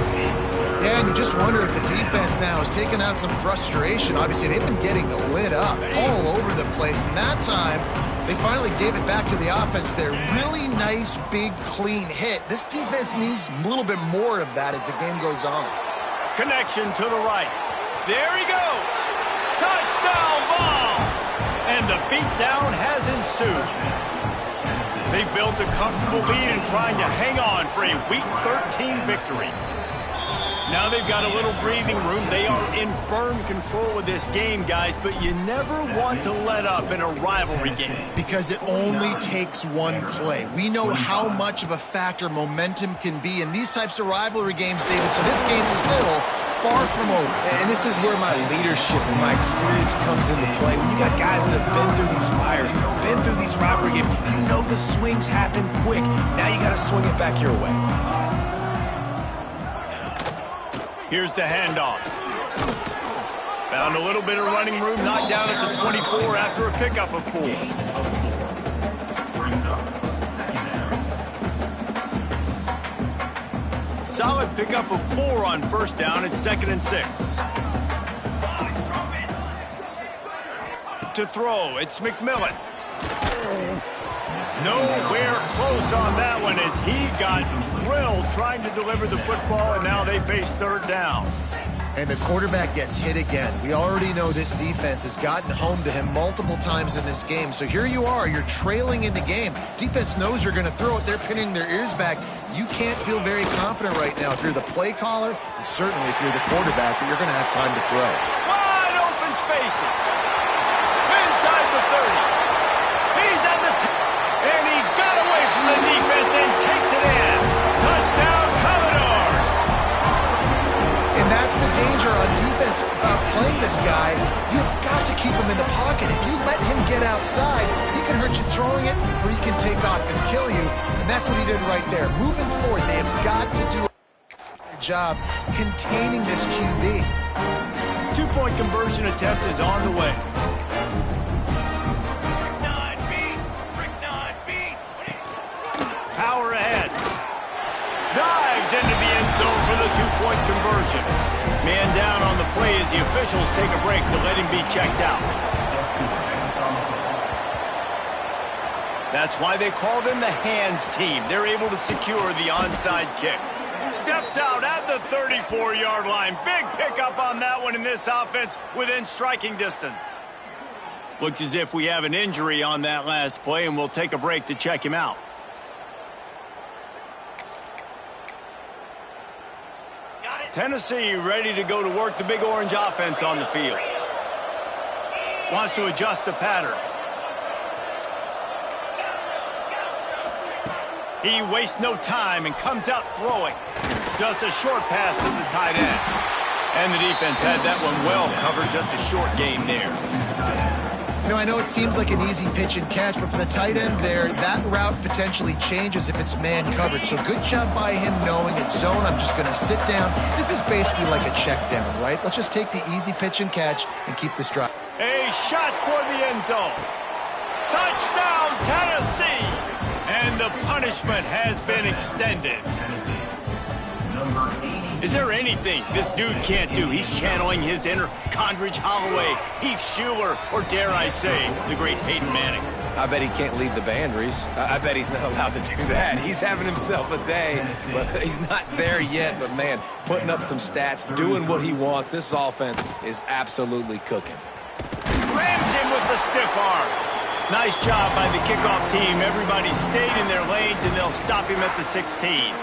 Yeah, and you just wonder if the defense now has taken out some frustration. Obviously, they've been getting lit up all over the place. And that time, they finally gave it back to the offense there. Really nice, big, clean hit. This defense needs a little bit more of that as the game goes on. Connection to the right. There he goes. Touchdown Vols! And the beatdown has ensued. They've built a comfortable lead and trying to hang on for a Week 13 victory. Now they've got a little breathing room. They are in firm control of this game, guys, but you never want to let up in a rivalry game. Because it only takes one play. We know how much of a factor momentum can be in these types of rivalry games, David, so this game's still far from over. And this is where my leadership and my experience comes into play. When you got guys that have been through these fires, been through these rivalry games, you know the swings happen quick. Now you got to swing it back your way. Here's the handoff. Found a little bit of running room, knocked down at the 24 after a pickup of 4. Solid pickup of 4 on first down. It's 2nd and 6. To throw, it's McMillan. Nowhere close on that one as he got drilled trying to deliver the football, and now they face 3rd down. And the quarterback gets hit again. We already know this defense has gotten home to him multiple times in this game. So here you are, you're trailing in the game. Defense knows you're going to throw it. They're pinning their ears back. You can't feel very confident right now if you're the play caller, and certainly if you're the quarterback, that you're going to have time to throw. Wide open spaces. Inside the 30. He's at the 10. And he got away from the defense and takes it in. Touchdown, Commodores! And that's the danger on defense about playing this guy. You've got to keep him in the pocket. If you let him get outside, he can hurt you throwing it, or he can take off and kill you. And that's what he did right there. Moving forward, they have got to do a job containing this QB. 2-point conversion attempt is on the way. Power ahead. Dives into the end zone for the 2-point conversion. Man down on the play as the officials take a break to let him be checked out. That's why they call them the hands team. They're able to secure the onside kick. Steps out at the 34-yard line. Big pickup on that one in this offense within striking distance. Looks as if we have an injury on that last play, and we'll take a break to check him out. Tennessee ready to go to work the Big Orange offense on the field. Wants to adjust the pattern. He wastes no time and comes out throwing. Just a short pass to the tight end. And the defense had that one well covered. Just a short game there. You know, I know it seems like an easy pitch and catch, but for the tight end there, that route potentially changes if it's man coverage. So good job by him knowing it's zone. I'm just going to sit down. This is basically like a check down, right? Let's just take the easy pitch and catch and keep this drive. A shot toward the end zone. Touchdown, Tennessee! And the punishment has been extended. Is there anything this dude can't do? He's channeling his inner Condridge Holloway, Heath Schuler, or dare I say, the great Peyton Manning. I bet he can't lead the band, Reese. I bet he's not allowed to do that. He's having himself a day, but he's not there yet. But, man, putting up some stats, doing what he wants. This offense is absolutely cooking. Rams him with the stiff arm. Nice job by the kickoff team. Everybody stayed in their lanes, and they'll stop him at the 16.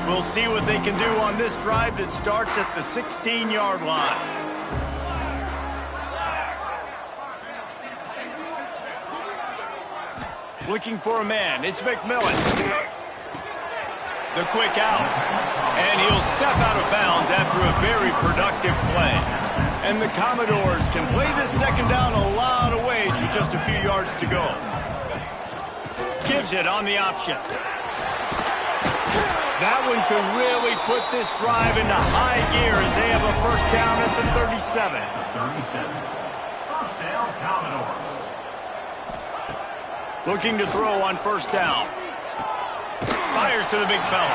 We'll We'll see what they can do on this drive that starts at the 16-yard line. Looking for a man. It's McMillan. The quick out. And he'll step out of bounds after a very productive play. And the Commodores can play this second down a lot of ways with just a few yards to go. Gives it on the option. That one could really put this drive into high gear as they have a first down at the 37. 37. First down, Commodores. Looking to throw on first down. Fires to the big fella.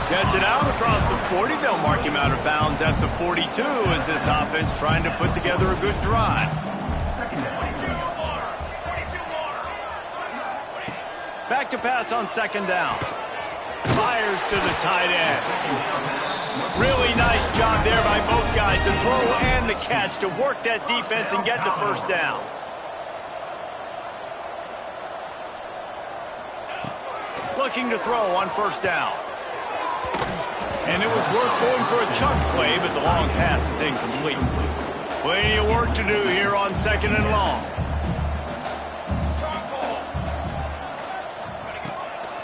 Gets it out across the 40. They'll mark him out of bounds at the 42 as this offense trying to put together a good drive. Back to pass on second down. Fires to the tight end. Really nice job there by both guys to throw and the catch to work that defense and get the first down. Looking to throw on first down. And it was worth going for a chunk play, but the long pass is incomplete. Plenty of work to do here on second and long.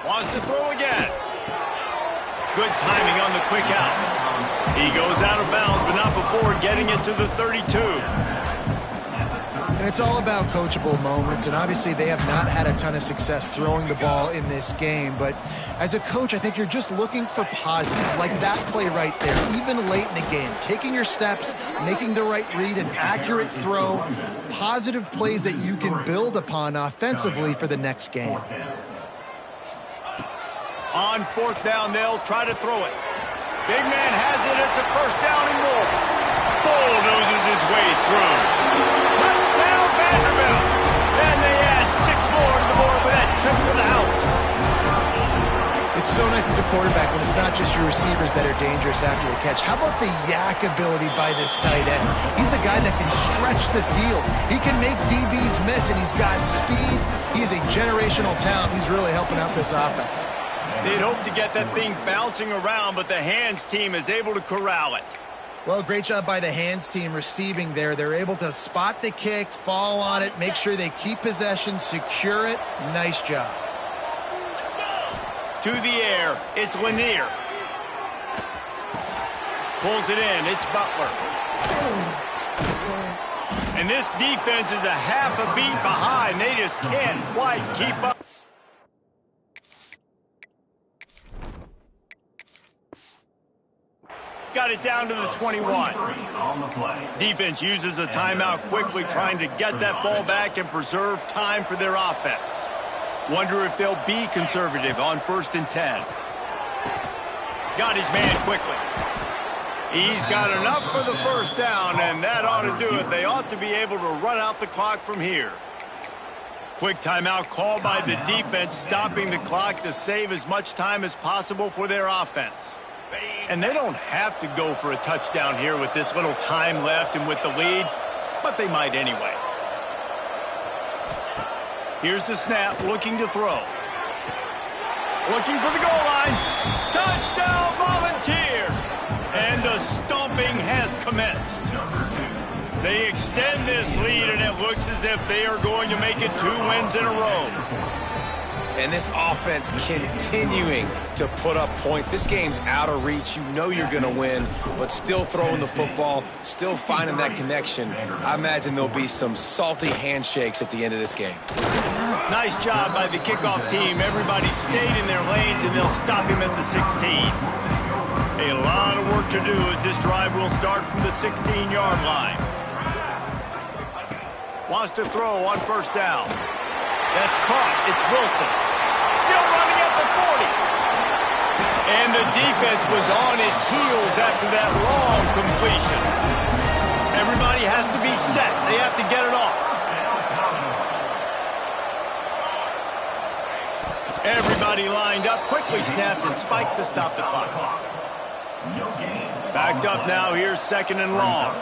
Wants to throw again. Good timing on the quick out. He goes out of bounds, but not before getting it to the 32. And it's all about coachable moments, and obviously they have not had a ton of success throwing the ball in this game, but as a coach, I think you're just looking for positives, like that play right there, even late in the game. Taking your steps, making the right read, an accurate throw, positive plays that you can build upon offensively for the next game. On fourth down, they'll try to throw it. Big man has it. It's a first down and more. Bulldozes his way through. Touchdown, Vanderbilt. And they add 6 more to the board with that trip to the house. It's so nice as a quarterback when it's not just your receivers that are dangerous after the catch. How about the yak ability by this tight end? He's a guy that can stretch the field. He can make DBs miss, and he's got speed. He is a generational talent. He's really helping out this offense. They'd hope to get that thing bouncing around, but the hands team is able to corral it. Well, great job by the hands team receiving there. They're able to spot the kick, fall on it, make sure they keep possession, secure it. Nice job. To the air, it's Lanier. Pulls it in, it's Butler. And this defense is a half a beat behind. They just can't quite keep up. Got it down to the 21. Defense uses a timeout quickly, trying to get that ball back and preserve time for their offense. Wonder if they'll be conservative on 1st and 10. Got his man quickly. He's got enough for the first down, and that ought to do it. They ought to be able to run out the clock from here. Quick timeout called by the defense, stopping the clock to save as much time as possible for their offense. And they don't have to go for a touchdown here with this little time left and with the lead, but they might anyway. Here's the snap, looking to throw. Looking for the goal line. Touchdown, Volunteers! And the stomping has commenced. They extend this lead, and it looks as if they are going to make it 2 wins in a row. And this offense continuing to put up points. This game's out of reach. You know you're going to win, but still throwing the football, still finding that connection. I imagine there'll be some salty handshakes at the end of this game. Nice job by the kickoff team. Everybody stayed in their lanes, and they'll stop him at the 16. A lot of work to do as this drive will start from the 16-yard line. Wants to throw on first down. That's caught. It's Wilson. Still running at the 40. And the defense was on its heels after that long completion. Everybody has to be set. They have to get it off. Everybody lined up, quickly snapped and spiked to stop the clock. Backed up now. Here's 2nd and long.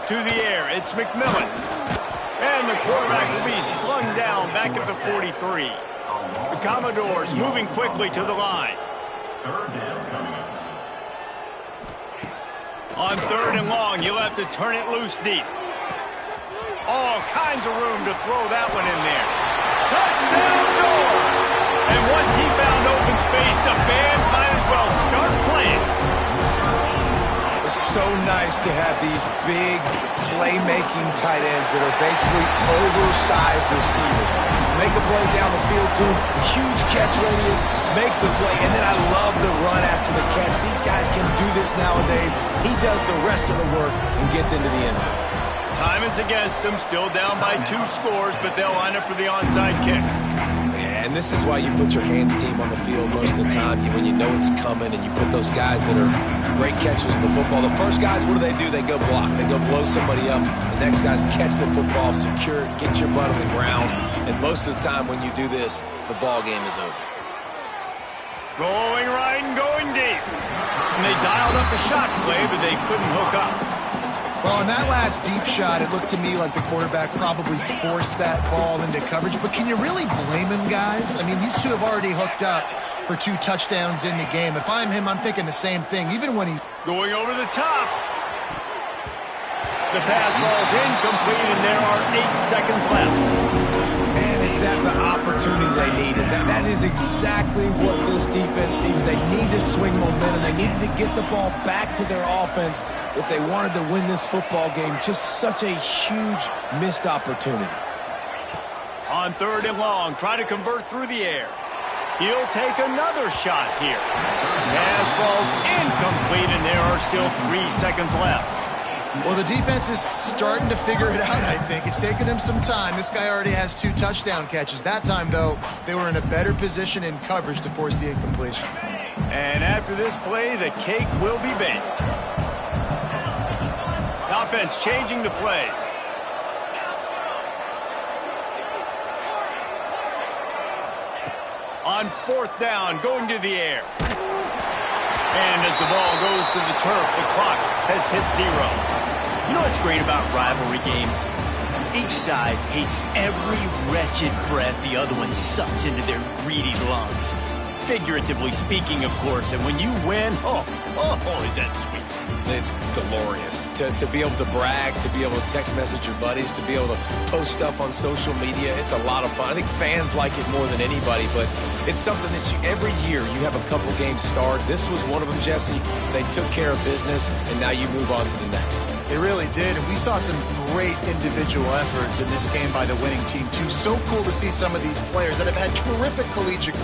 To the air, it's McMillan. And the quarterback will be slung down back at the 43. The Commodores moving quickly to the line. Third down coming up. On 3rd and long, you'll have to turn it loose deep. All kinds of room to throw that one in there. Touchdown goes! And once he found open space, the band might as well start playing. It's so nice to have these big playmaking tight ends that are basically oversized receivers. Make a play down the field to him, huge catch radius, makes the play, and then I love the run after the catch. These guys can do this nowadays. He does the rest of the work and gets into the end zone. Time is against them, still down by 2 scores, but they'll line up for the onside kick. And this is why you put your hands team on the field most of the time when you know it's coming, and you put those guys that are great catchers of the football. The first guys, what do? They go block. They go blow somebody up. The next guys catch the football, secure it, get your butt on the ground. And most of the time when you do this, the ball game is over. Going right and going deep. And they dialed up the shot play, but they couldn't hook up. Well, in that last deep shot, it looked to me like the quarterback probably forced that ball into coverage. But can you really blame him, guys? I mean, these two have already hooked up for 2 touchdowns in the game. If I'm him, I'm thinking the same thing, even when he's going over the top. The pass ball's incomplete, and there are 8 seconds left. Man, is that the opportunity they needed? That is exactly what this defense needed. They need to swing momentum. They needed to get the ball back to their offense if they wanted to win this football game. Just such a huge missed opportunity. On 3rd and long, try to convert through the air. He'll take another shot here. Pass ball's incomplete, and there are still 3 seconds left. Well, the defense is starting to figure it out, I think. It's taken him some time. This guy already has 2 touchdown catches. That time, though, they were in a better position in coverage to force the incompletion. And after this play, the cake will be baked. Offense changing the play. On 4th down, going to the air. And as the ball goes to the turf, the clock has hit 0. You know what's great about rivalry games? Each side hates every wretched breath the other one sucks into their greedy lungs. Figuratively speaking, of course, and when you win, oh, is that sweet. It's glorious to be able to brag, to be able to text message your buddies, to be able to post stuff on social media. It's a lot of fun. I think fans like it more than anybody, but it's something that every year you have a couple games start. This was one of them, Jesse. They took care of business, and now you move on to the next. They really did, and we saw some great individual efforts in this game by the winning team, too. So cool to see some of these players that have had terrific collegiate